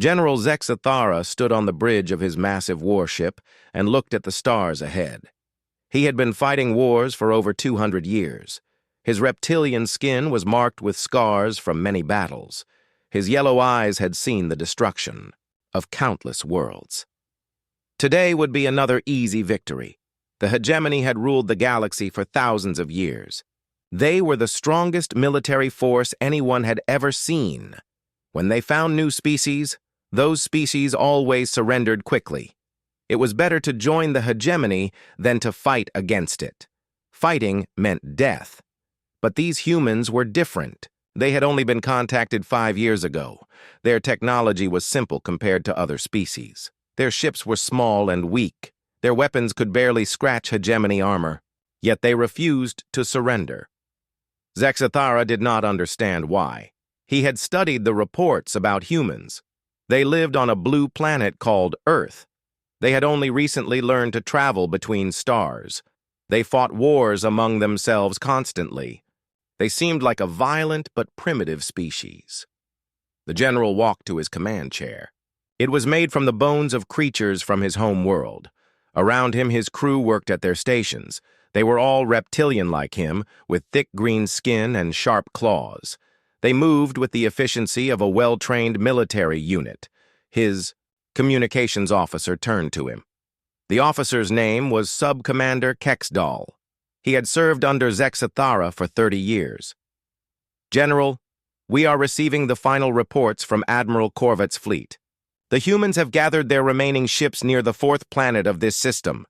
General Zexathara stood on the bridge of his massive warship and looked at the stars ahead. He had been fighting wars for over 200 years. His reptilian skin was marked with scars from many battles. His yellow eyes had seen the destruction of countless worlds. Today would be another easy victory. The hegemony had ruled the galaxy for thousands of years. They were the strongest military force anyone had ever seen. When they found new species, those species always surrendered quickly. It was better to join the hegemony than to fight against it. Fighting meant death. But these humans were different. They had only been contacted 5 years ago. Their technology was simple compared to other species. Their ships were small and weak. Their weapons could barely scratch hegemony armor. Yet they refused to surrender. Zexathara did not understand why. He had studied the reports about humans. They lived on a blue planet called Earth. They had only recently learned to travel between stars. They fought wars among themselves constantly. They seemed like a violent but primitive species. The general walked to his command chair. It was made from the bones of creatures from his home world. Around him, his crew worked at their stations. They were all reptilian like him, with thick green skin and sharp claws. They moved with the efficiency of a well-trained military unit. His communications officer turned to him. The officer's name was Sub-Commander Kexdal. He had served under Zexathara for 30 years. General, we are receiving the final reports from Admiral Korvat's fleet. The humans have gathered their remaining ships near the 4th planet of this system.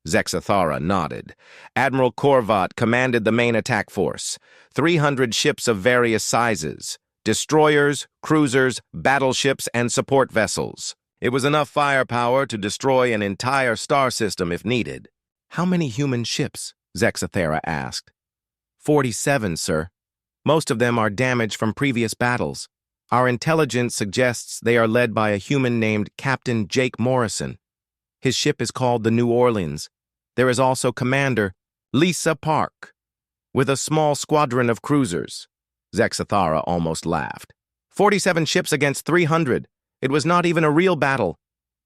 Zexathara nodded. Admiral Korvat commanded the main attack force, 300 ships of various sizes, destroyers, cruisers, battleships, and support vessels. It was enough firepower to destroy an entire star system if needed. How many human ships? Zexathara asked. 47, sir. Most of them are damaged from previous battles. Our intelligence suggests they are led by a human named Captain Jake Morrison. His ship is called the New Orleans. There is also Commander Lisa Park, with a small squadron of cruisers. Zexathara almost laughed. 47 ships against 300. It was not even a real battle.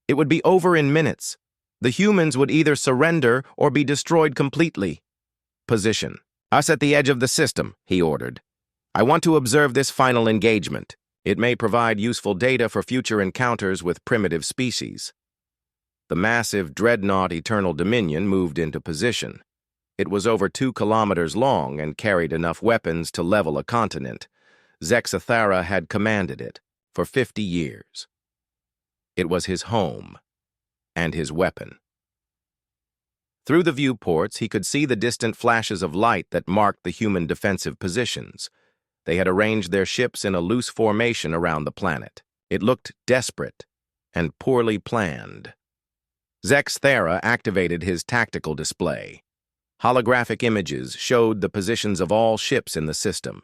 It would be over in minutes. The humans would either surrender or be destroyed completely. Position. Us at the edge of the system, he ordered. I want to observe this final engagement. It may provide useful data for future encounters with primitive species. The massive dreadnought Eternal Dominion moved into position. It was over 2 kilometers long and carried enough weapons to level a continent. Zexathara had commanded it for 50 years. It was his home and his weapon. Through the viewports, he could see the distant flashes of light that marked the human defensive positions. They had arranged their ships in a loose formation around the planet. It looked desperate and poorly planned. Zexathara activated his tactical display. Holographic images showed the positions of all ships in the system.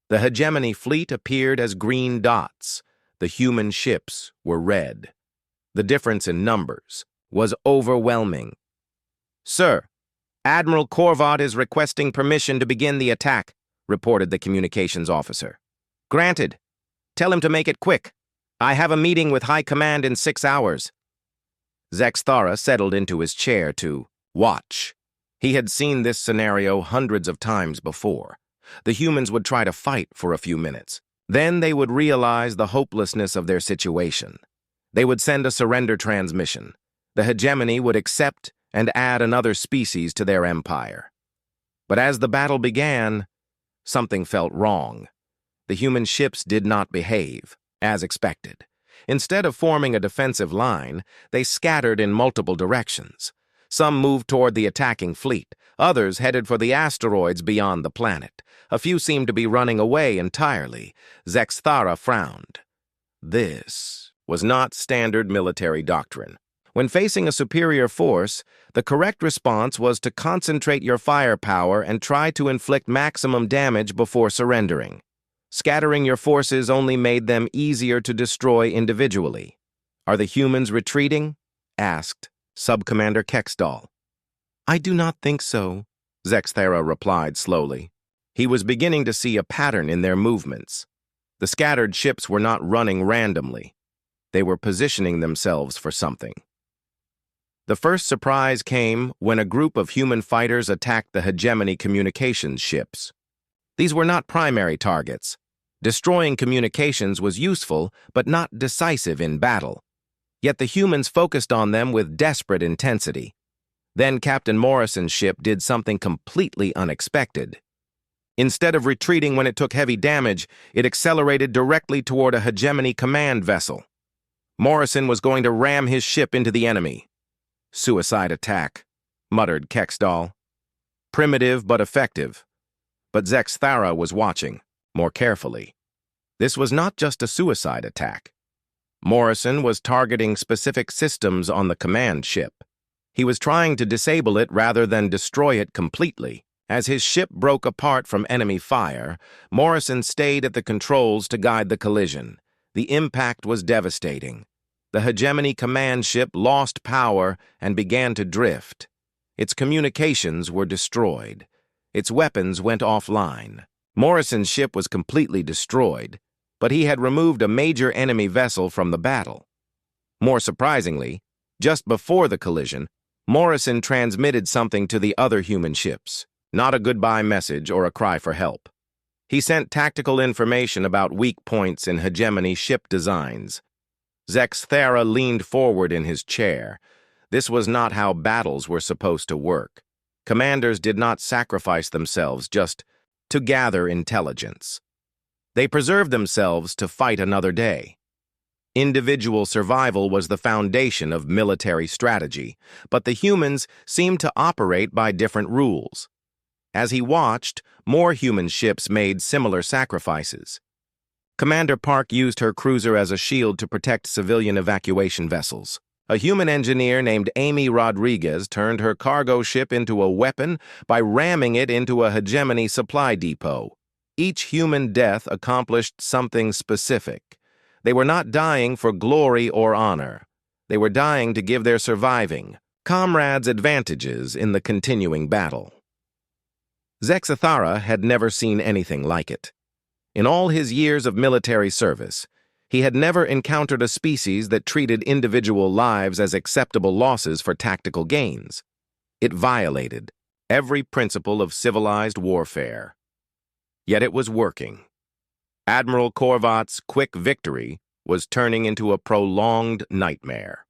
The hegemony fleet appeared as green dots. The human ships were red. The difference in numbers was overwhelming. Sir, Admiral Korvat is requesting permission to begin the attack, reported the communications officer. Granted. Tell him to make it quick. I have a meeting with High Command in 6 hours. Zexathara settled into his chair to watch. He had seen this scenario hundreds of times before. The humans would try to fight for a few minutes. Then they would realize the hopelessness of their situation. They would send a surrender transmission. The hegemony would accept and add another species to their empire. But as the battle began, something felt wrong. The human ships did not behave as expected. Instead of forming a defensive line, they scattered in multiple directions. Some moved toward the attacking fleet. Others headed for the asteroids beyond the planet. A few seemed to be running away entirely. Zexathara frowned. This was not standard military doctrine. When facing a superior force, the correct response was to concentrate your firepower and try to inflict maximum damage before surrendering. Scattering your forces only made them easier to destroy individually. Are the humans retreating? Asked Sub-Commander Kexdal. I do not think so, Zexathara replied slowly. He was beginning to see a pattern in their movements. The scattered ships were not running randomly. They were positioning themselves for something. The first surprise came when a group of human fighters attacked the hegemony communications ships. These were not primary targets. Destroying communications was useful, but not decisive in battle. Yet the humans focused on them with desperate intensity. Then Captain Morrison's ship did something completely unexpected. Instead of retreating when it took heavy damage, it accelerated directly toward a hegemony command vessel. Morrison was going to ram his ship into the enemy. "Suicide attack," muttered Kexdal. "Primitive but effective." But Zexthara was watching, more carefully. This was not just a suicide attack. Morrison was targeting specific systems on the command ship. He was trying to disable it rather than destroy it completely. As his ship broke apart from enemy fire, Morrison stayed at the controls to guide the collision. The impact was devastating. The hegemony command ship lost power and began to drift. Its communications were destroyed. Its weapons went offline. Morrison's ship was completely destroyed, but he had removed a major enemy vessel from the battle. More surprisingly, just before the collision, Morrison transmitted something to the other human ships. Not a goodbye message or a cry for help. He sent tactical information about weak points in hegemony ship designs. Zexthara leaned forward in his chair. This was not how battles were supposed to work. Commanders did not sacrifice themselves just to gather intelligence. They preserved themselves to fight another day. Individual survival was the foundation of military strategy, but the humans seemed to operate by different rules. As he watched, more human ships made similar sacrifices. Commander Park used her cruiser as a shield to protect civilian evacuation vessels. A human engineer named Amy Rodriguez turned her cargo ship into a weapon by ramming it into a hegemony supply depot. Each human death accomplished something specific. They were not dying for glory or honor. They were dying to give their surviving comrades advantages in the continuing battle. Zexthara had never seen anything like it. In all his years of military service, he had never encountered a species that treated individual lives as acceptable losses for tactical gains. It violated every principle of civilized warfare. Yet it was working. Admiral Korvat's quick victory was turning into a prolonged nightmare.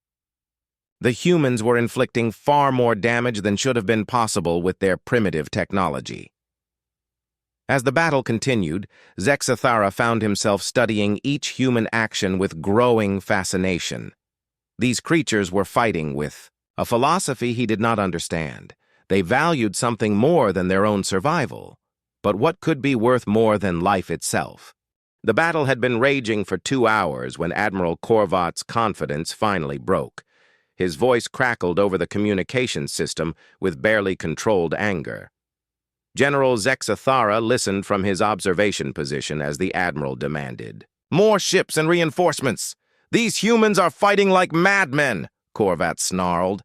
The humans were inflicting far more damage than should have been possible with their primitive technology. As the battle continued, Zexthara found himself studying each human action with growing fascination. These creatures were fighting with a philosophy he did not understand. They valued something more than their own survival. But what could be worth more than life itself? The battle had been raging for 2 hours when Admiral Korvat's confidence finally broke. His voice crackled over the communications system with barely controlled anger. General Zexthara listened from his observation position as the Admiral demanded. "More ships and reinforcements! These humans are fighting like madmen!" Korvat snarled.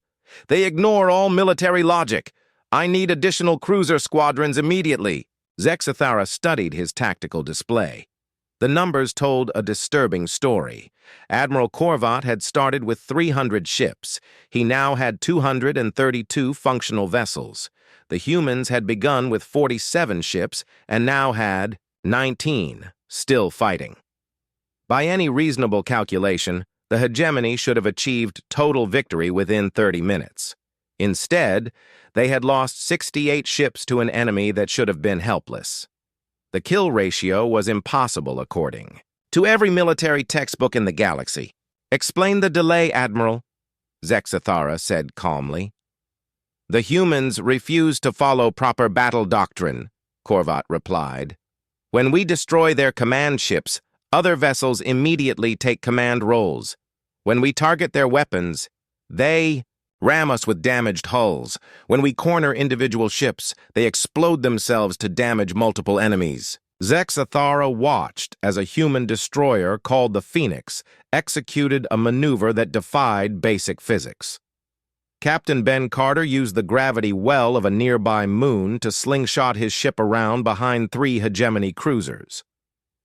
"They ignore all military logic. I need additional cruiser squadrons immediately." Zexthara studied his tactical display. The numbers told a disturbing story. Admiral Korvat had started with 300 ships. He now had 232 functional vessels. The humans had begun with 47 ships and now had 19, still fighting. By any reasonable calculation, the hegemony should have achieved total victory within 30 minutes. Instead, they had lost 68 ships to an enemy that should have been helpless. The kill ratio was impossible according to every military textbook in the galaxy. "Explain the delay, Admiral," Zexthara said calmly. "The humans refuse to follow proper battle doctrine," Korvat replied. "When we destroy their command ships, other vessels immediately take command roles. When we target their weapons, they ram us with damaged hulls. When we corner individual ships, they explode themselves to damage multiple enemies." Zexthara watched as a human destroyer called the Phoenix executed a maneuver that defied basic physics. Captain Ben Carter used the gravity well of a nearby moon to slingshot his ship around behind 3 hegemony cruisers.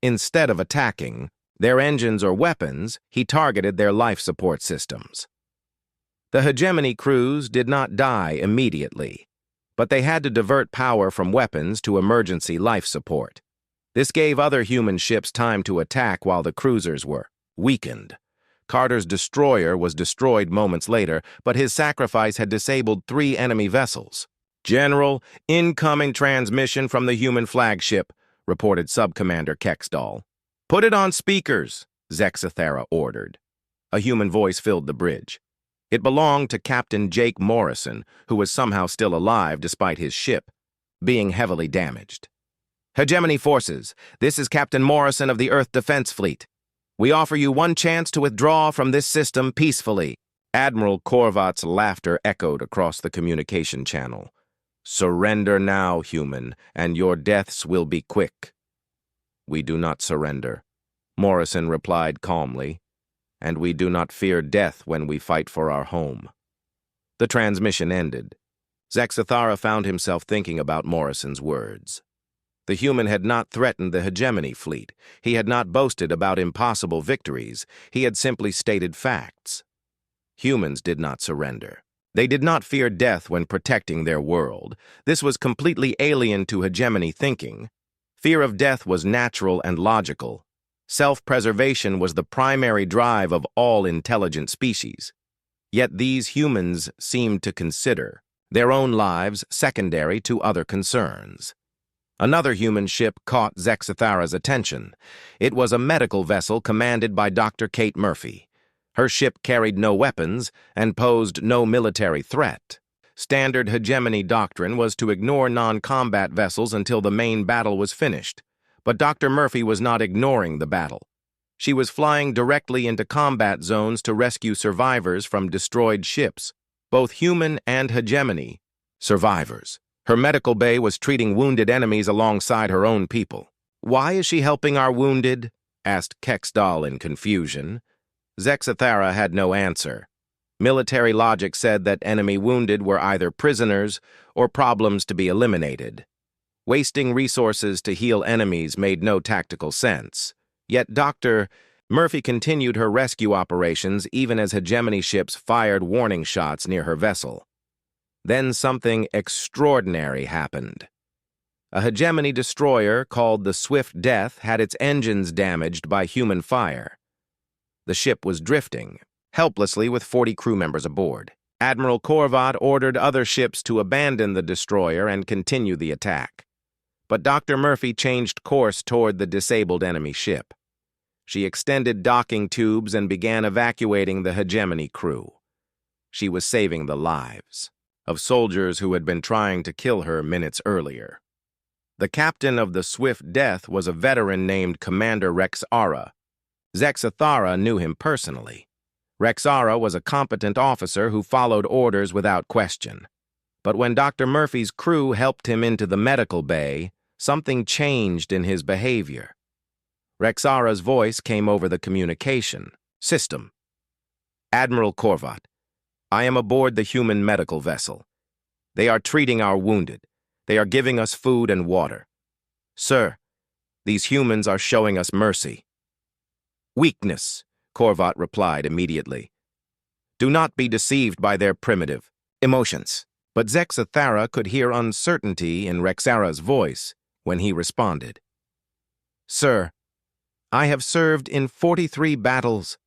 Instead of attacking, their engines or weapons, he targeted their life support systems. The hegemony crews did not die immediately, but they had to divert power from weapons to emergency life support. This gave other human ships time to attack while the cruisers were weakened. Carter's destroyer was destroyed moments later, but his sacrifice had disabled 3 enemy vessels. "General, incoming transmission from the human flagship," reported Subcommander Kexdal. "Put it on speakers," Zexathara ordered. A human voice filled the bridge. It belonged to Captain Jake Morrison, who was somehow still alive despite his ship being heavily damaged. "Hegemony forces, this is Captain Morrison of the Earth Defense Fleet. We offer you one chance to withdraw from this system peacefully." Admiral Korvat's laughter echoed across the communication channel. "Surrender now, human, and your deaths will be quick." "We do not surrender," Morrison replied calmly, "and we do not fear death when we fight for our home." The transmission ended. Zexathara found himself thinking about Morrison's words. The human had not threatened the hegemony fleet. He had not boasted about impossible victories. He had simply stated facts. Humans did not surrender. They did not fear death when protecting their world. This was completely alien to hegemony thinking. Fear of death was natural and logical. Self-preservation was the primary drive of all intelligent species. Yet these humans seemed to consider their own lives secondary to other concerns. Another human ship caught Zexathara's attention. It was a medical vessel commanded by Dr. Kate Murphy. Her ship carried no weapons and posed no military threat. Standard hegemony doctrine was to ignore non-combat vessels until the main battle was finished. But Dr. Murphy was not ignoring the battle. She was flying directly into combat zones to rescue survivors from destroyed ships, both human and hegemony survivors. Her medical bay was treating wounded enemies alongside her own people. "Why is she helping our wounded?" asked Kexdal in confusion. Zexathara had no answer. Military logic said that enemy wounded were either prisoners or problems to be eliminated. Wasting resources to heal enemies made no tactical sense. Yet Dr. Murphy continued her rescue operations even as hegemony ships fired warning shots near her vessel. Then something extraordinary happened. A hegemony destroyer called the Swift Death had its engines damaged by human fire. The ship was drifting, helplessly with 40 crew members aboard. Admiral Korvat ordered other ships to abandon the destroyer and continue the attack. But Dr. Murphy changed course toward the disabled enemy ship. She extended docking tubes and began evacuating the hegemony crew. She was saving the lives of soldiers who had been trying to kill her minutes earlier. The captain of the Swift Death was a veteran named Commander Rexara. Zexathara knew him personally. Rexara was a competent officer who followed orders without question. But when Dr. Murphy's crew helped him into the medical bay, something changed in his behavior. Rexara's voice came over the communication system. "Admiral Korvat, I am aboard the human medical vessel. They are treating our wounded. They are giving us food and water. Sir, these humans are showing us mercy." "Weakness," Korvat replied immediately. "Do not be deceived by their primitive emotions." But Zexathara could hear uncertainty in Rexara's voice when he responded. "Sir, I have served in 43 battles.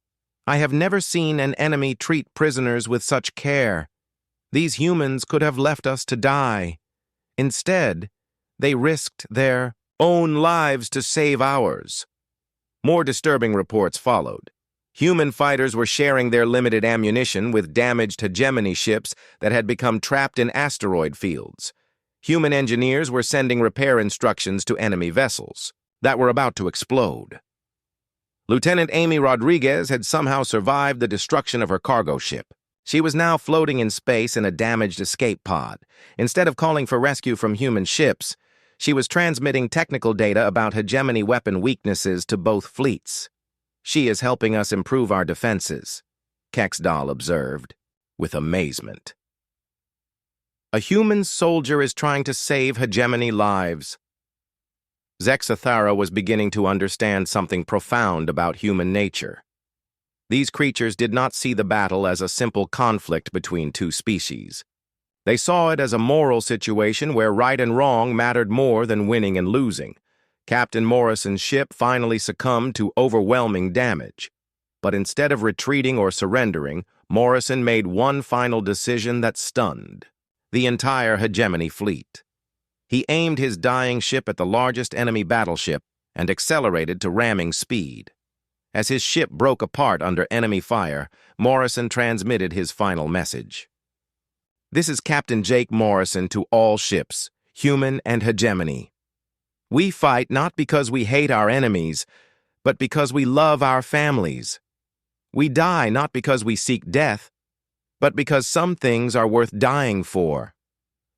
I have never seen an enemy treat prisoners with such care. These humans could have left us to die. Instead, they risked their own lives to save ours." More disturbing reports followed. Human fighters were sharing their limited ammunition with damaged hegemony ships that had become trapped in asteroid fields. Human engineers were sending repair instructions to enemy vessels that were about to explode. Lieutenant Amy Rodriguez had somehow survived the destruction of her cargo ship. She was now floating in space in a damaged escape pod. Instead of calling for rescue from human ships, she was transmitting technical data about hegemony weapon weaknesses to both fleets. "She is helping us improve our defenses," Kexdal observed, with amazement. "A human soldier is trying to save hegemony lives." Zexathara was beginning to understand something profound about human nature. These creatures did not see the battle as a simple conflict between two species. They saw it as a moral situation where right and wrong mattered more than winning and losing. Captain Morrison's ship finally succumbed to overwhelming damage. But instead of retreating or surrendering, Morrison made one final decision that stunned the entire hegemony fleet. He aimed his dying ship at the largest enemy battleship and accelerated to ramming speed. As his ship broke apart under enemy fire, Morrison transmitted his final message. "This is Captain Jake Morrison to all ships, human and hegemony. We fight not because we hate our enemies, but because we love our families. We die not because we seek death, but because some things are worth dying for.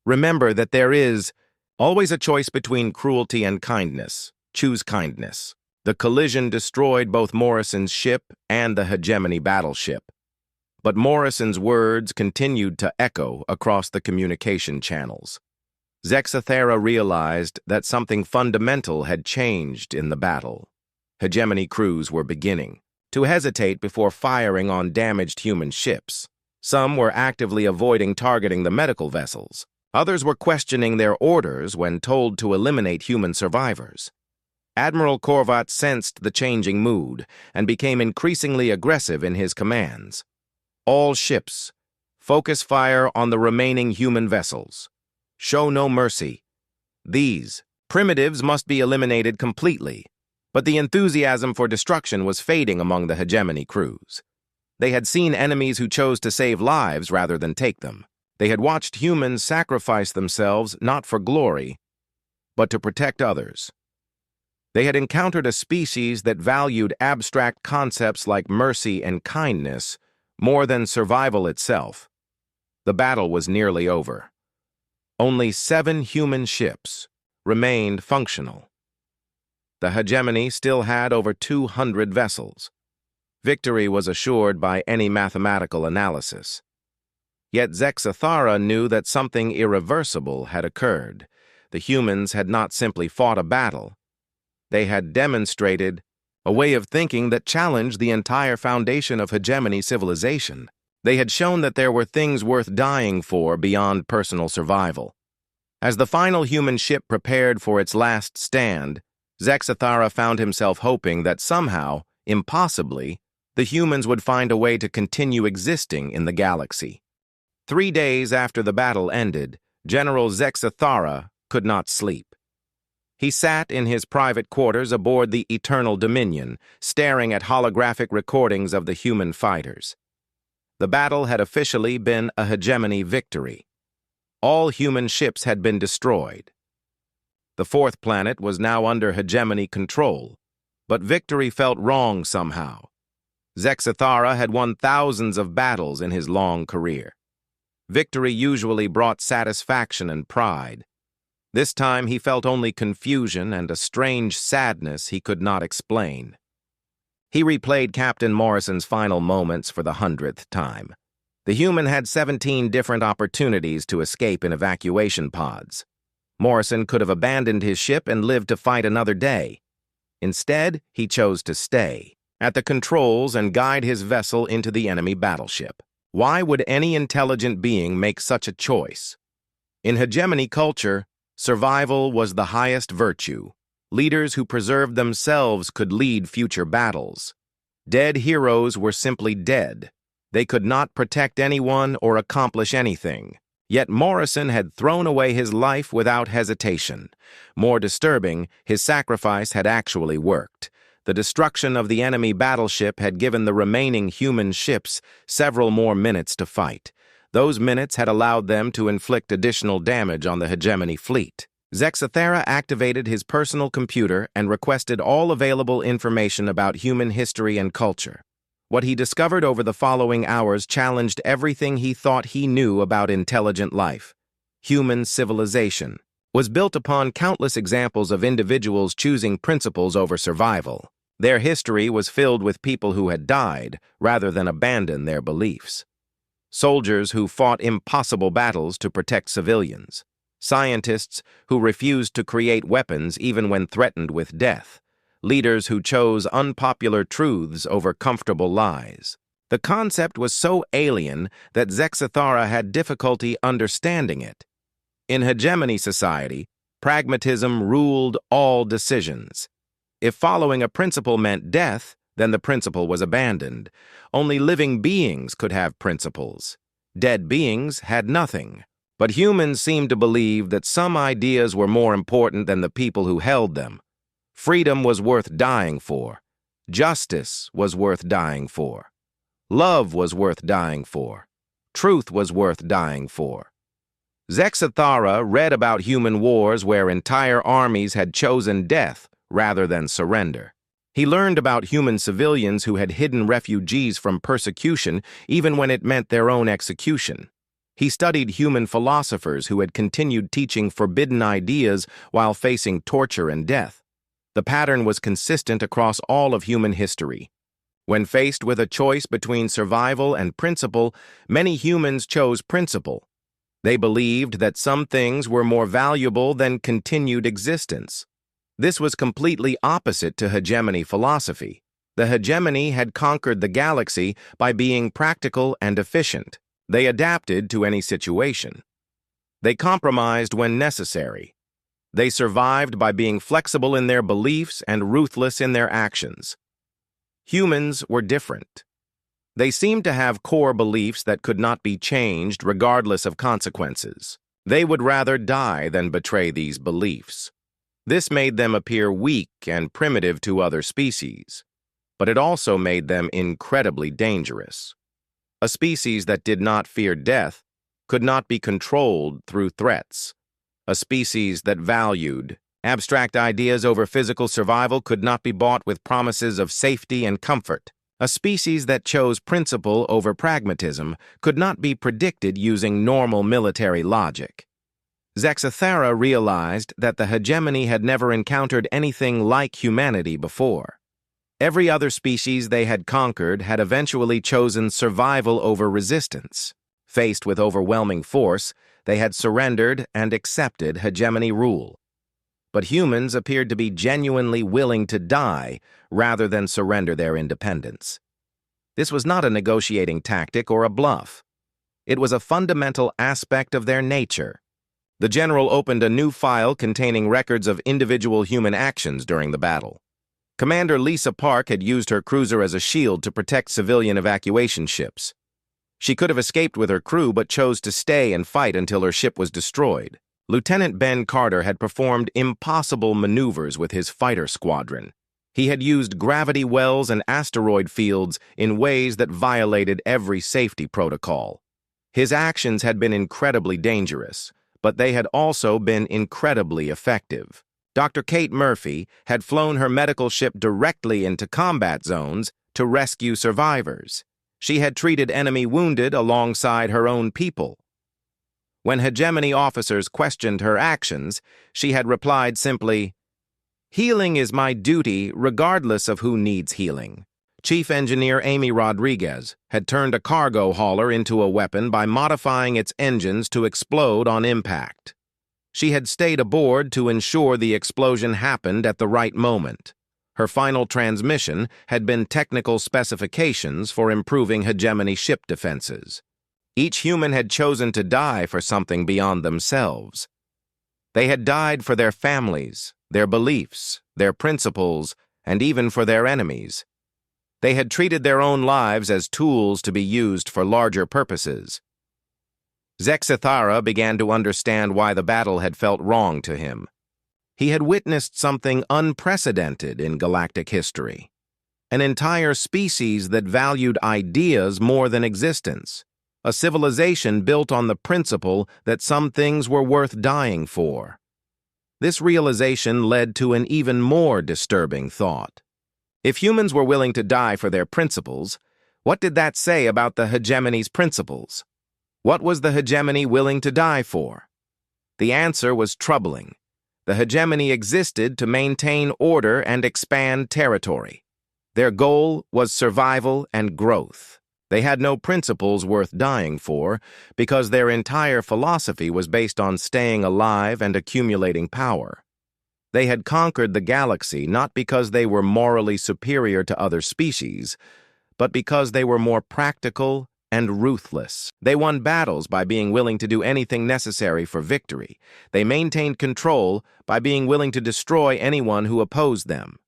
Remember that there is always a choice between cruelty and kindness. Choose kindness." The collision destroyed both Morrison's ship and the hegemony battleship. But Morrison's words continued to echo across the communication channels. Zexathara realized that something fundamental had changed in the battle. Hegemony crews were beginning to hesitate before firing on damaged human ships. Some were actively avoiding targeting the medical vessels. Others were questioning their orders when told to eliminate human survivors. Admiral Korvat sensed the changing mood and became increasingly aggressive in his commands. "All ships, focus fire on the remaining human vessels. Show no mercy. These primitives must be eliminated completely." But the enthusiasm for destruction was fading among the hegemony crews. They had seen enemies who chose to save lives rather than take them. They had watched humans sacrifice themselves not for glory, but to protect others. They had encountered a species that valued abstract concepts like mercy and kindness more than survival itself. The battle was nearly over. Only 7 human ships remained functional. The hegemony still had over 200 vessels. Victory was assured by any mathematical analysis. Yet Zexathara knew that something irreversible had occurred. The humans had not simply fought a battle. They had demonstrated a way of thinking that challenged the entire foundation of hegemony civilization. They had shown that there were things worth dying for beyond personal survival. As the final human ship prepared for its last stand, Zexathara found himself hoping that somehow, impossibly, the humans would find a way to continue existing in the galaxy. 3 days after the battle ended, General Zexathara could not sleep. He sat in his private quarters aboard the Eternal Dominion, staring at holographic recordings of the human fighters. The battle had officially been a hegemony victory. All human ships had been destroyed. The 4th planet was now under hegemony control, but victory felt wrong somehow. Zexathara had won thousands of battles in his long career. Victory usually brought satisfaction and pride. This time he felt only confusion and a strange sadness he could not explain. He replayed Captain Morrison's final moments for the 100th time. The human had 17 different opportunities to escape in evacuation pods. Morrison could have abandoned his ship and lived to fight another day. Instead, he chose to stay at the controls and guide his vessel into the enemy battleship. Why would any intelligent being make such a choice? In hegemony culture, survival was the highest virtue. Leaders who preserved themselves could lead future battles. Dead heroes were simply dead. They could not protect anyone or accomplish anything. Yet Morrison had thrown away his life without hesitation. More disturbing, his sacrifice had actually worked. The destruction of the enemy battleship had given the remaining human ships several more minutes to fight. Those minutes had allowed them to inflict additional damage on the hegemony fleet. Zexathara activated his personal computer and requested all available information about human history and culture. What he discovered over the following hours challenged everything he thought he knew about intelligent life. Human civilization was built upon countless examples of individuals choosing principles over survival. Their history was filled with people who had died rather than abandon their beliefs. Soldiers who fought impossible battles to protect civilians. scientists who refused to create weapons even when threatened with death, leaders who chose unpopular truths over comfortable lies. The concept was so alien that Zexathara had difficulty understanding it. In hegemony society, pragmatism ruled all decisions. If following a principle meant death, then the principle was abandoned. Only living beings could have principles. Dead beings had nothing. But humans seemed to believe that some ideas were more important than the people who held them. Freedom was worth dying for. Justice was worth dying for. Love was worth dying for. Truth was worth dying for. Zexathara read about human wars where entire armies had chosen death rather than surrender. He learned about human civilians who had hidden refugees from persecution even when it meant their own execution. He studied human philosophers who had continued teaching forbidden ideas while facing torture and death. The pattern was consistent across all of human history. When faced with a choice between survival and principle, many humans chose principle. They believed that some things were more valuable than continued existence. This was completely opposite to hegemony philosophy. The hegemony had conquered the galaxy by being practical and efficient. They adapted to any situation. They compromised when necessary. They survived by being flexible in their beliefs and ruthless in their actions. Humans were different. They seemed to have core beliefs that could not be changed regardless of consequences. They would rather die than betray these beliefs. This made them appear weak and primitive to other species, but it also made them incredibly dangerous. A species that did not fear death could not be controlled through threats. A species that valued abstract ideas over physical survival could not be bought with promises of safety and comfort. A species that chose principle over pragmatism could not be predicted using normal military logic. Zexathara realized that the hegemony had never encountered anything like humanity before. Every other species they had conquered had eventually chosen survival over resistance. Faced with overwhelming force, they had surrendered and accepted hegemony rule. But humans appeared to be genuinely willing to die rather than surrender their independence. This was not a negotiating tactic or a bluff. It was a fundamental aspect of their nature. The general opened a new file containing records of individual human actions during the battle. Commander Lisa Park had used her cruiser as a shield to protect civilian evacuation ships. She could have escaped with her crew but chose to stay and fight until her ship was destroyed. Lieutenant Ben Carter had performed impossible maneuvers with his fighter squadron. He had used gravity wells and asteroid fields in ways that violated every safety protocol. His actions had been incredibly dangerous, but they had also been incredibly effective. Dr. Kate Murphy had flown her medical ship directly into combat zones to rescue survivors. She had treated enemy wounded alongside her own people. When hegemony officers questioned her actions, she had replied simply, "Healing is my duty regardless of who needs healing." Chief Engineer Amy Rodriguez had turned a cargo hauler into a weapon by modifying its engines to explode on impact. She had stayed aboard to ensure the explosion happened at the right moment. Her final transmission had been technical specifications for improving hegemony ship defenses. Each human had chosen to die for something beyond themselves. They had died for their families, their beliefs, their principles, and even for their enemies. They had treated their own lives as tools to be used for larger purposes. Zexathara began to understand why the battle had felt wrong to him. He had witnessed something unprecedented in galactic history. An entire species that valued ideas more than existence. A civilization built on the principle that some things were worth dying for. This realization led to an even more disturbing thought. If humans were willing to die for their principles, what did that say about the hegemony's principles? What was the hegemony willing to die for? The answer was troubling. The hegemony existed to maintain order and expand territory. Their goal was survival and growth. They had no principles worth dying for because their entire philosophy was based on staying alive and accumulating power. They had conquered the galaxy not because they were morally superior to other species, but because they were more practical and ruthless. They won battles by being willing to do anything necessary for victory. They maintained control by being willing to destroy anyone who opposed them.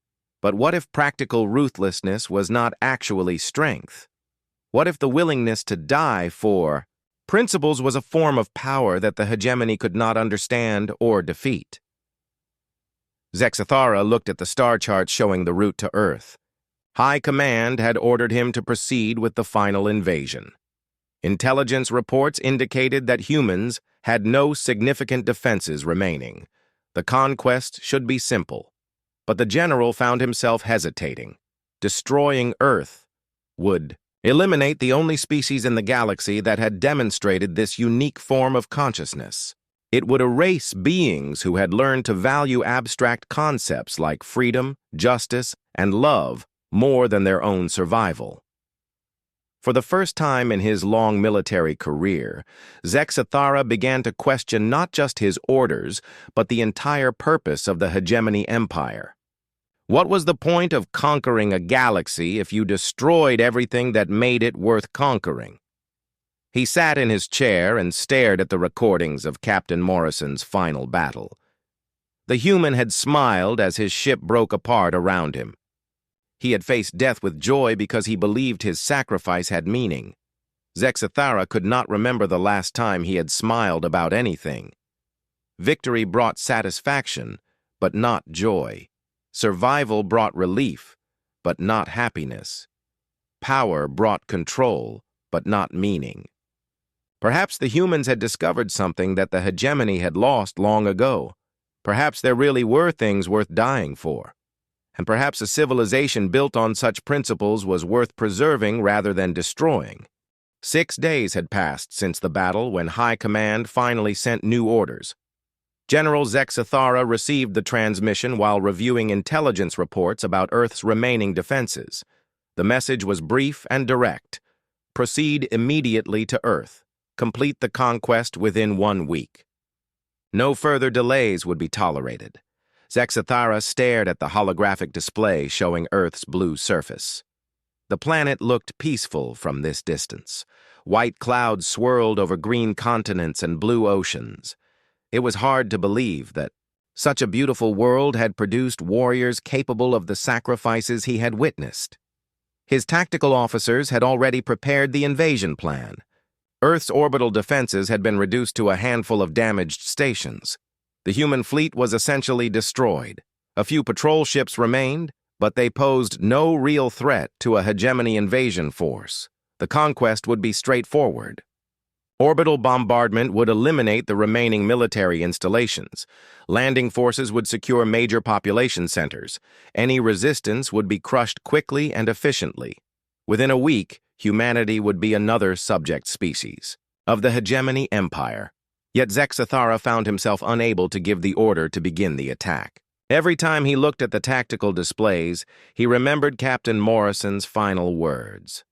But what if practical ruthlessness was not actually strength? What if the willingness to die for principles was a form of power that the hegemony could not understand or defeat? Zexathara looked at the star chart showing the route to Earth. High Command had ordered him to proceed with the final invasion. Intelligence reports indicated that humans had no significant defenses remaining. The conquest should be simple. But the general found himself hesitating. Destroying Earth would eliminate the only species in the galaxy that had demonstrated this unique form of consciousness. It would erase beings who had learned to value abstract concepts like freedom, justice, and love more than their own survival. For the first time in his long military career, Zexathara began to question not just his orders, but the entire purpose of the hegemony empire. What was the point of conquering a galaxy if you destroyed everything that made it worth conquering? He sat in his chair and stared at the recordings of Captain Morrison's final battle. The human had smiled as his ship broke apart around him. He had faced death with joy because he believed his sacrifice had meaning. Zexathara could not remember the last time he had smiled about anything. Victory brought satisfaction, but not joy. Survival brought relief, but not happiness. Power brought control, but not meaning. Perhaps the humans had discovered something that the hegemony had lost long ago. Perhaps there really were things worth dying for. And perhaps a civilization built on such principles was worth preserving rather than destroying. 6 days had passed since the battle when High Command finally sent new orders. General Zexathara received the transmission while reviewing intelligence reports about Earth's remaining defenses. The message was brief and direct. Proceed immediately to Earth. Complete the conquest within 1 week. No further delays would be tolerated. Zexathara stared at the holographic display showing Earth's blue surface. The planet looked peaceful from this distance. White clouds swirled over green continents and blue oceans. It was hard to believe that such a beautiful world had produced warriors capable of the sacrifices he had witnessed. His tactical officers had already prepared the invasion plan. Earth's orbital defenses had been reduced to a handful of damaged stations. The human fleet was essentially destroyed. A few patrol ships remained, but they posed no real threat to a hegemony invasion force. The conquest would be straightforward. Orbital bombardment would eliminate the remaining military installations. Landing forces would secure major population centers. Any resistance would be crushed quickly and efficiently. Within a week, humanity would be another subject species of the hegemony empire. Yet Zexathara found himself unable to give the order to begin the attack. Every time he looked at the tactical displays, he remembered Captain Morrison's final words.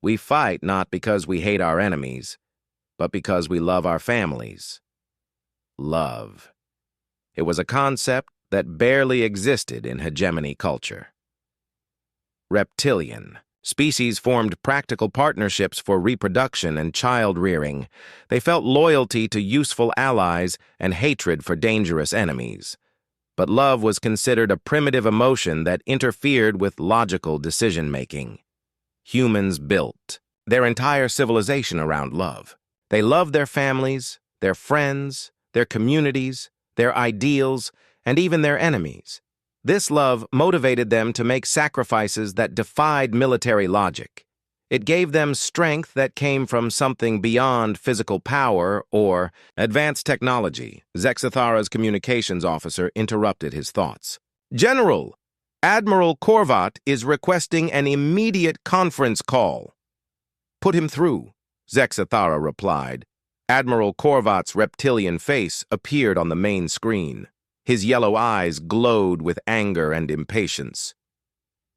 "We fight not because we hate our enemies, but because we love our families." Love. It was a concept that barely existed in hegemony culture. Reptilian. Species formed practical partnerships for reproduction and child-rearing. They felt loyalty to useful allies and hatred for dangerous enemies. But love was considered a primitive emotion that interfered with logical decision-making. Humans built their entire civilization around love. They loved their families, their friends, their communities, their ideals, and even their enemies. This love motivated them to make sacrifices that defied military logic. It gave them strength that came from something beyond physical power or advanced technology. Zexathara's communications officer interrupted his thoughts. "General, Admiral Korvat is requesting an immediate conference call." "Put him through," Zexathara replied. Admiral Korvat's reptilian face appeared on the main screen. His yellow eyes glowed with anger and impatience.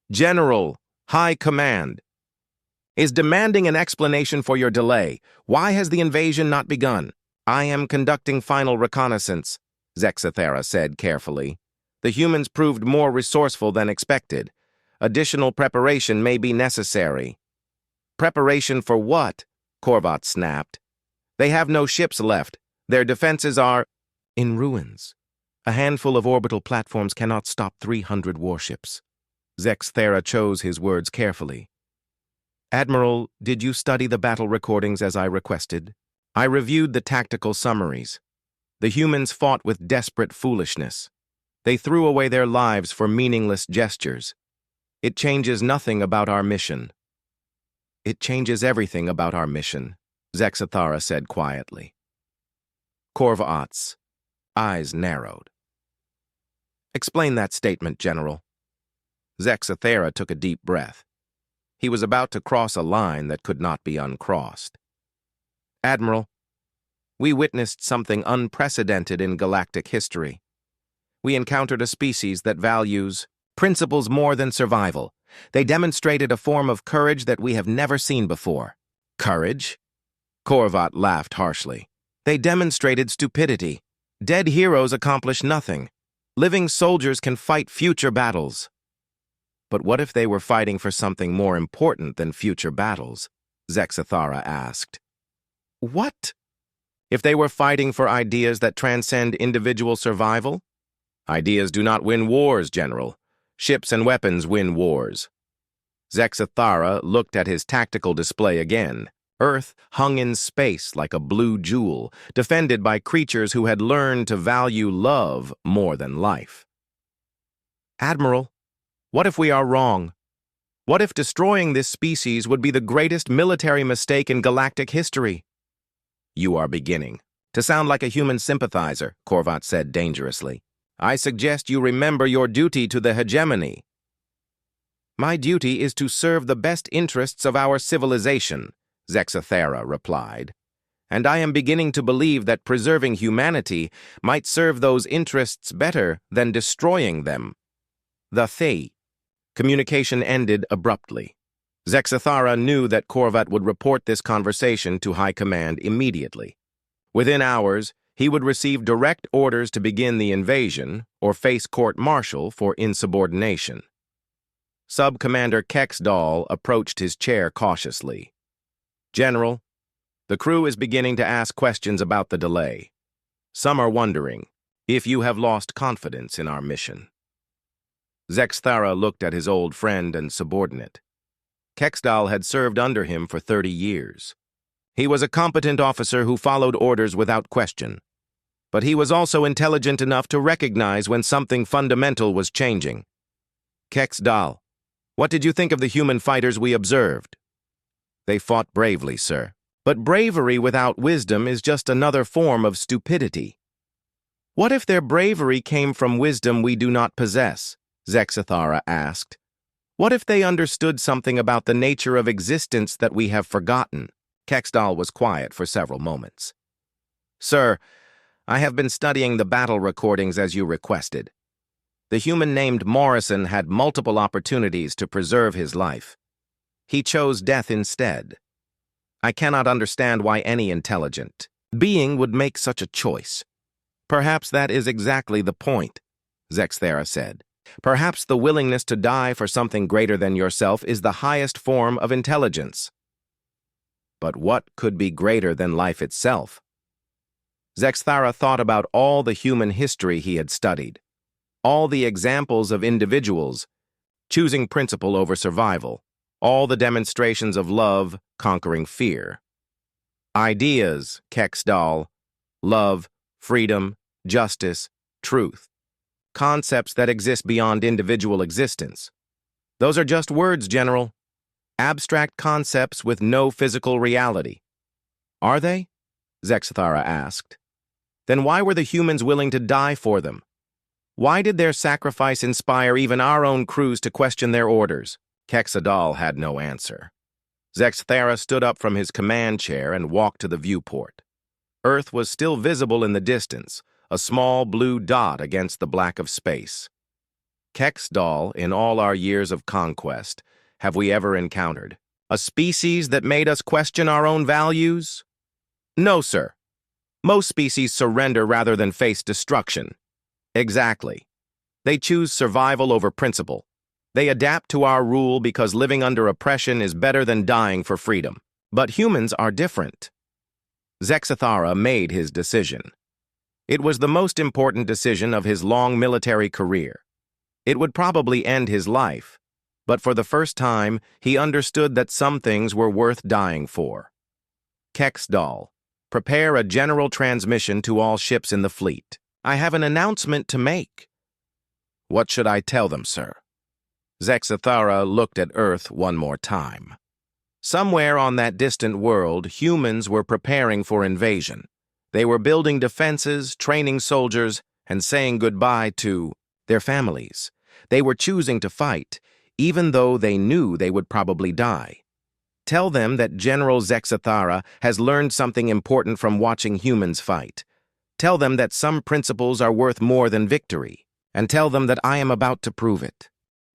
"General, High Command." is demanding an explanation for your delay. Why has the invasion not begun? I am conducting final reconnaissance, Zexathera said carefully. The humans proved more resourceful than expected. Additional preparation may be necessary. Preparation for what? Korvat snapped. They have no ships left. Their defenses are in ruins. A handful of orbital platforms cannot stop 300 warships. Zexathera chose his words carefully. Admiral, did you study the battle recordings as I requested? I reviewed the tactical summaries. The humans fought with desperate foolishness. They threw away their lives for meaningless gestures. It changes nothing about our mission. It changes everything about our mission, Zexathera said quietly. Korvat's eyes narrowed. Explain that statement, General. Zexathera took a deep breath. He was about to cross a line that could not be uncrossed. Admiral, we witnessed something unprecedented in galactic history. We encountered a species that values principles more than survival. They demonstrated a form of courage that we have never seen before. Courage? Korvat laughed harshly. They demonstrated stupidity. Dead heroes accomplish nothing. Living soldiers can fight future battles. But what if they were fighting for something more important than future battles? Zexathera asked. What? If they were fighting for ideas that transcend individual survival? Ideas do not win wars, General. Ships and weapons win wars. Zexathera looked at his tactical display again. Earth hung in space like a blue jewel, defended by creatures who had learned to value love more than life. Admiral, what if we are wrong? What if destroying this species would be the greatest military mistake in galactic history? You are beginning to sound like a human sympathizer, Korvat said dangerously. I suggest you remember your duty to the hegemony. My duty is to serve the best interests of our civilization, Zexathera replied. And I am beginning to believe that preserving humanity might serve those interests better than destroying them. Communication ended abruptly. Zexathera knew that Korvat would report this conversation to High Command immediately. Within hours, he would receive direct orders to begin the invasion or face court-martial for insubordination. Sub-Commander Kexdal approached his chair cautiously. General, the crew is beginning to ask questions about the delay. Some are wondering if you have lost confidence in our mission. Zexathera looked at his old friend and subordinate. Kexdal had served under him for 30 years. He was a competent officer who followed orders without question. But he was also intelligent enough to recognize when something fundamental was changing. Kexdal, what did you think of the human fighters we observed? They fought bravely, sir. But bravery without wisdom is just another form of stupidity. What if their bravery came from wisdom we do not possess? Zexathera asked. What if they understood something about the nature of existence that we have forgotten? Kexdal was quiet for several moments. Sir, I have been studying the battle recordings as you requested. The human named Morrison had multiple opportunities to preserve his life. He chose death instead. I cannot understand why any intelligent being would make such a choice. Perhaps that is exactly the point, Zexathera said. Perhaps the willingness to die for something greater than yourself is the highest form of intelligence. But what could be greater than life itself? Zexathera thought about all the human history he had studied, all the examples of individuals choosing principle over survival, all the demonstrations of love conquering fear. Ideas, Kexdal, love, freedom, justice, truth. Concepts that exist beyond individual existence. Those are just words, General. Abstract concepts with no physical reality. Are they? Zexathera asked. Then why were the humans willing to die for them? Why did their sacrifice inspire even our own crews to question their orders? Kexdal had no answer. Zexathera stood up from his command chair and walked to the viewport. Earth was still visible in the distance, a small blue dot against the black of space. Kexdal, in all our years of conquest, have we ever encountered? A species that made us question our own values? No, sir. Most species surrender rather than face destruction. Exactly. They choose survival over principle. They adapt to our rule because living under oppression is better than dying for freedom. But humans are different. Zexathara made his decision. It was the most important decision of his long military career. It would probably end his life, but for the first time, he understood that some things were worth dying for. Kexdal, prepare a general transmission to all ships in the fleet. I have an announcement to make. What should I tell them, sir? Zexathara looked at Earth one more time. Somewhere on that distant world, humans were preparing for invasion. They were building defenses, training soldiers, and saying goodbye to their families. They were choosing to fight, even though they knew they would probably die. Tell them that General Zexathara has learned something important from watching humans fight. Tell them that some principles are worth more than victory, and tell them that I am about to prove it.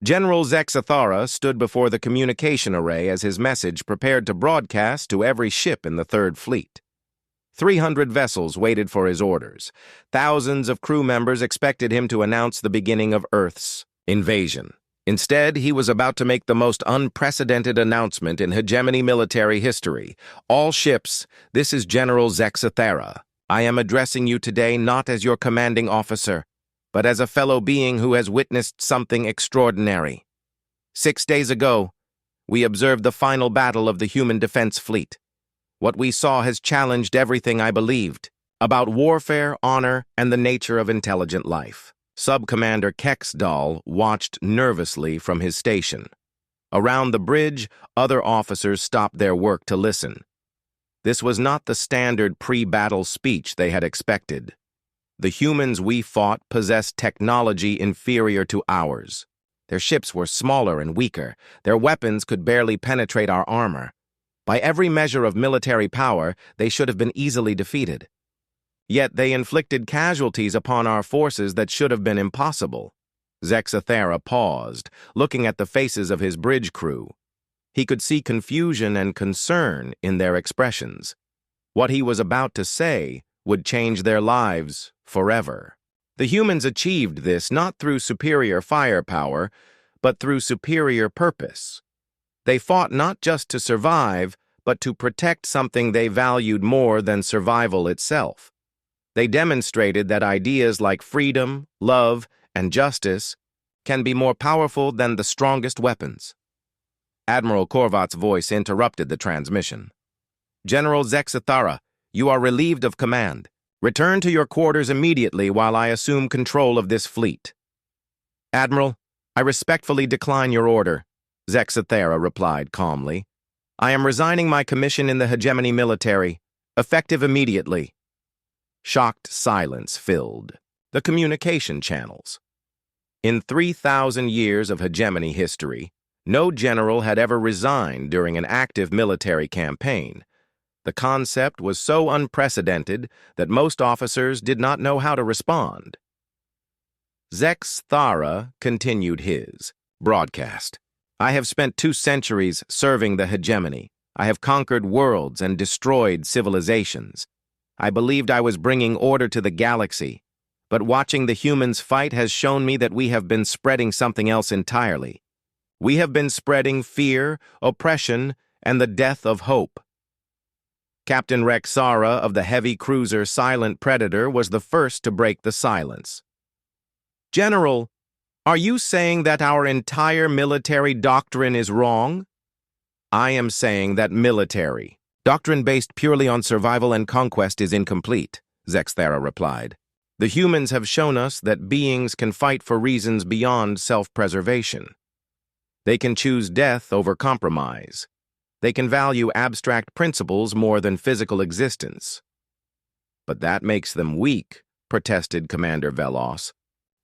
General Zexathara stood before the communication array as his message prepared to broadcast to every ship in the Third Fleet. 300 vessels waited for his orders. Thousands of crew members expected him to announce the beginning of Earth's invasion. Instead, he was about to make the most unprecedented announcement in hegemony military history. All ships, this is General Zexathara. I am addressing you today not as your commanding officer, but as a fellow being who has witnessed something extraordinary. 6 days ago, we observed the final battle of the human defense fleet. What we saw has challenged everything I believed about warfare, honor, and the nature of intelligent life. Sub-Commander Kexdal watched nervously from his station. Around the bridge, other officers stopped their work to listen. This was not the standard pre-battle speech they had expected. The humans we fought possessed technology inferior to ours. Their ships were smaller and weaker. Their weapons could barely penetrate our armor. By every measure of military power, they should have been easily defeated. Yet they inflicted casualties upon our forces that should have been impossible. Zexathara paused, looking at the faces of his bridge crew. He could see confusion and concern in their expressions. What he was about to say would change their lives forever. The humans achieved this not through superior firepower, but through superior purpose. They fought not just to survive, but to protect something they valued more than survival itself. They demonstrated that ideas like freedom, love, and justice can be more powerful than the strongest weapons. Admiral Korvat's voice interrupted the transmission. General Zexathara, you are relieved of command. Return to your quarters immediately while I assume control of this fleet. Admiral, I respectfully decline your order, Zexathara replied calmly. I am resigning my commission in the hegemony military, effective immediately. Shocked silence filled the communication channels. In 3,000 years of hegemony history, no general had ever resigned during an active military campaign. The concept was so unprecedented that most officers did not know how to respond. Zexathara continued his broadcast. I have spent 2 centuries serving the hegemony. I have conquered worlds and destroyed civilizations. I believed I was bringing order to the galaxy, but watching the humans fight has shown me that we have been spreading something else entirely. We have been spreading fear, oppression, and the death of hope. Captain Rexara of the heavy cruiser Silent Predator was the first to break the silence. General, are you saying that our entire military doctrine is wrong? I am saying that military doctrine based purely on survival and conquest is incomplete, Zexathara replied. The humans have shown us that beings can fight for reasons beyond self-preservation. They can choose death over compromise. They can value abstract principles more than physical existence. But that makes them weak, protested Commander Velos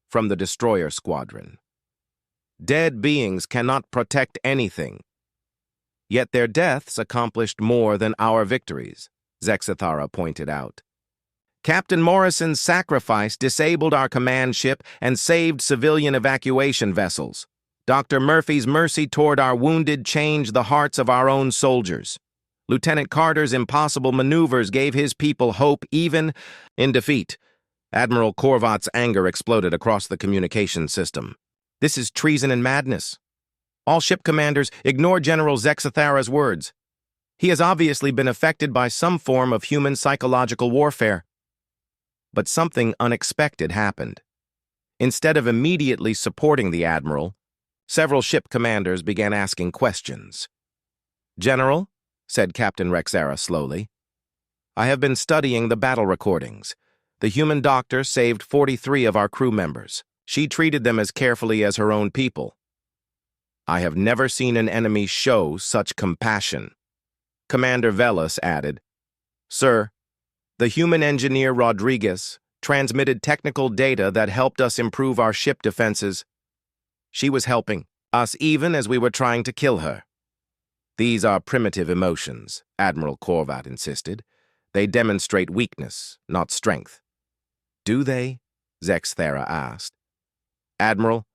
from the destroyer squadron. Dead beings cannot protect anything. Yet their deaths accomplished more than our victories, Zexathara pointed out. Captain Morrison's sacrifice disabled our command ship and saved civilian evacuation vessels. Dr. Murphy's mercy toward our wounded changed the hearts of our own soldiers. Lieutenant Carter's impossible maneuvers gave his people hope even in defeat. Admiral Korvat's anger exploded across the communication system. This is treason and madness. All ship commanders ignore General Zexathara's words. He has obviously been affected by some form of human psychological warfare. But something unexpected happened. Instead of immediately supporting the admiral, several ship commanders began asking questions. "General," said Captain Rexara slowly, "I have been studying the battle recordings. The human doctor saved 43 of our crew members. She treated them as carefully as her own people. I have never seen an enemy show such compassion." Commander Velas added, "Sir, the human engineer Rodriguez transmitted technical data that helped us improve our ship defenses. She was helping us even as we were trying to kill her." "These are primitive emotions," Admiral Korvat insisted. "They demonstrate weakness, not strength." "Do they?" Zexathara asked. "Admiral,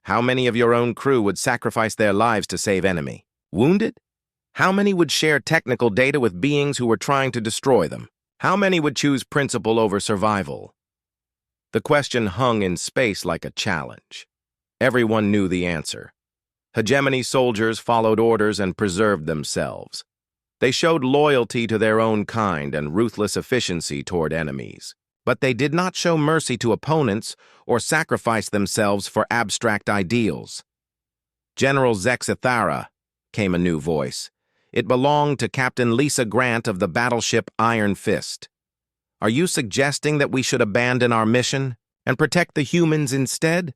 how many of your own crew would sacrifice their lives to save enemy? Wounded? How many would share technical data with beings who were trying to destroy them? How many would choose principle over survival?" The question hung in space like a challenge. Everyone knew the answer. Hegemony soldiers followed orders and preserved themselves. They showed loyalty to their own kind and ruthless efficiency toward enemies. But they did not show mercy to opponents or sacrifice themselves for abstract ideals. "General Zexathara," came a new voice. It belonged to Captain Lisa Grant of the battleship Iron Fist. "Are you suggesting that we should abandon our mission and protect the humans instead?"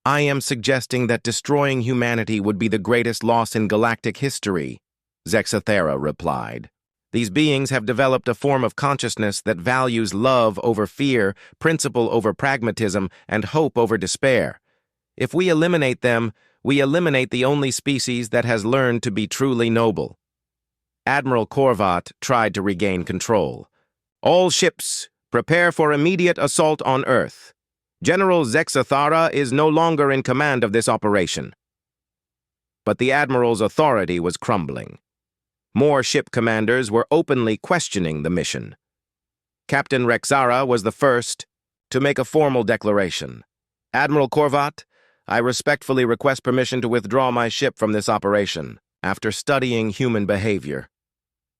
"I am suggesting that destroying humanity would be the greatest loss in galactic history," Zexathara replied. "These beings have developed a form of consciousness that values love over fear, principle over pragmatism, and hope over despair. If we eliminate them, we eliminate the only species that has learned to be truly noble." Admiral Korvat tried to regain control. "All ships, prepare for immediate assault on Earth. General Zexathara is no longer in command of this operation." But the Admiral's authority was crumbling. More ship commanders were openly questioning the mission. Captain Rexara was the first to make a formal declaration. "Admiral Korvat, I respectfully request permission to withdraw my ship from this operation. After studying human behavior,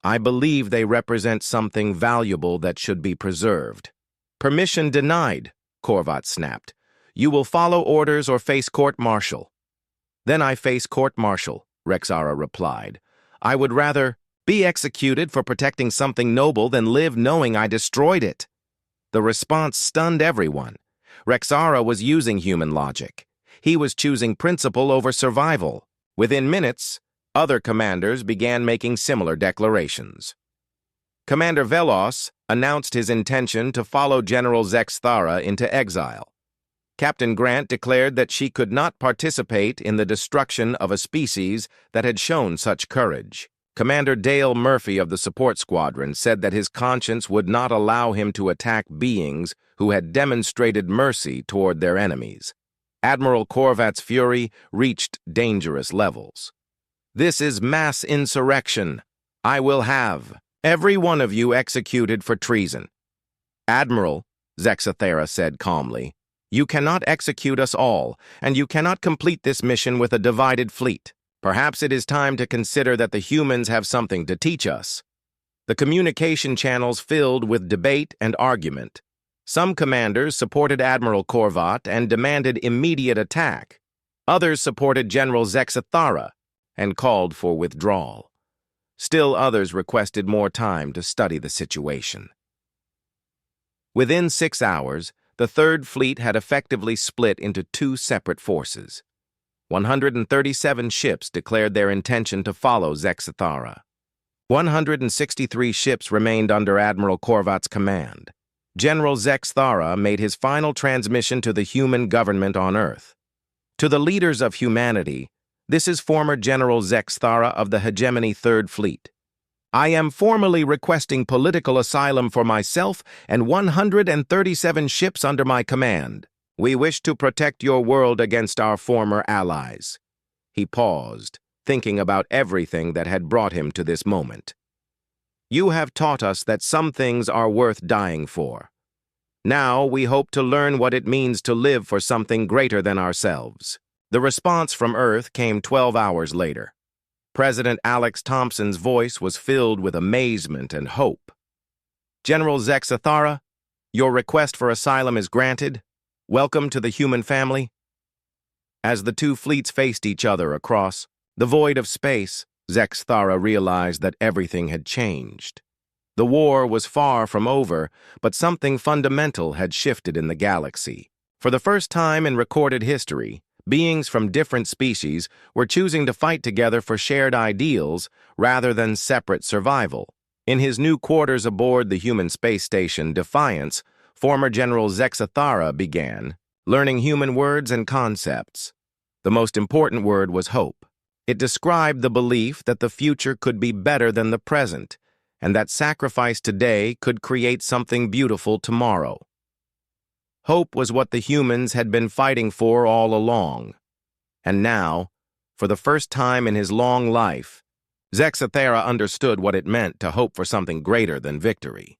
I believe they represent something valuable that should be preserved." "Permission denied," Korvat snapped. "You will follow orders or face court-martial." "Then I face court-martial," Rexara replied. "I would rather be executed for protecting something noble than live knowing I destroyed it." The response stunned everyone. Rexara was using human logic. He was choosing principle over survival. Within minutes, other commanders began making similar declarations. Commander Velas announced his intention to follow General Zexathara into exile. Captain Grant declared that she could not participate in the destruction of a species that had shown such courage. Commander Dale Murphy of the support squadron said that his conscience would not allow him to attack beings who had demonstrated mercy toward their enemies. Admiral Korvat's fury reached dangerous levels. "This is mass insurrection. I will have every one of you executed for treason." "Admiral," Zexathara said calmly, "you cannot execute us all, and you cannot complete this mission with a divided fleet. Perhaps it is time to consider that the humans have something to teach us." The communication channels filled with debate and argument. Some commanders supported Admiral Korvat and demanded immediate attack. Others supported General Zexathara and called for withdrawal. Still others requested more time to study the situation. Within 6 hours, the Third Fleet had effectively split into two separate forces. 137 ships declared their intention to follow Zexathara. 163 ships remained under Admiral Korvat's command. General Zexathara made his final transmission to the human government on Earth. "To the leaders of humanity, this is former General Zexathara of the Hegemony Third Fleet. I am formally requesting political asylum for myself and 137 ships under my command. We wish to protect your world against our former allies. He paused, thinking about everything that had brought him to this moment. You have taught us that some things are worth dying for. Now we hope to learn what it means to live for something greater than ourselves. The response from Earth came 12 hours later. President Alex Thompson's voice was filled with amazement and hope. General Zexathara, your request for asylum is granted. Welcome to the human family. As the two fleets faced each other across the void of space, Zexathara realized that everything had changed. The war was far from over, but something fundamental had shifted in the galaxy. For the first time in recorded history, beings from different species were choosing to fight together for shared ideals rather than separate survival. In his new quarters aboard the human space station Defiance, former General Zexathara began learning human words and concepts. The most important word was hope. It described the belief that the future could be better than the present, and that sacrifice today could create something beautiful tomorrow. Hope was what the humans had been fighting for all along. And now, for the first time in his long life, Zexathara understood what it meant to hope for something greater than victory.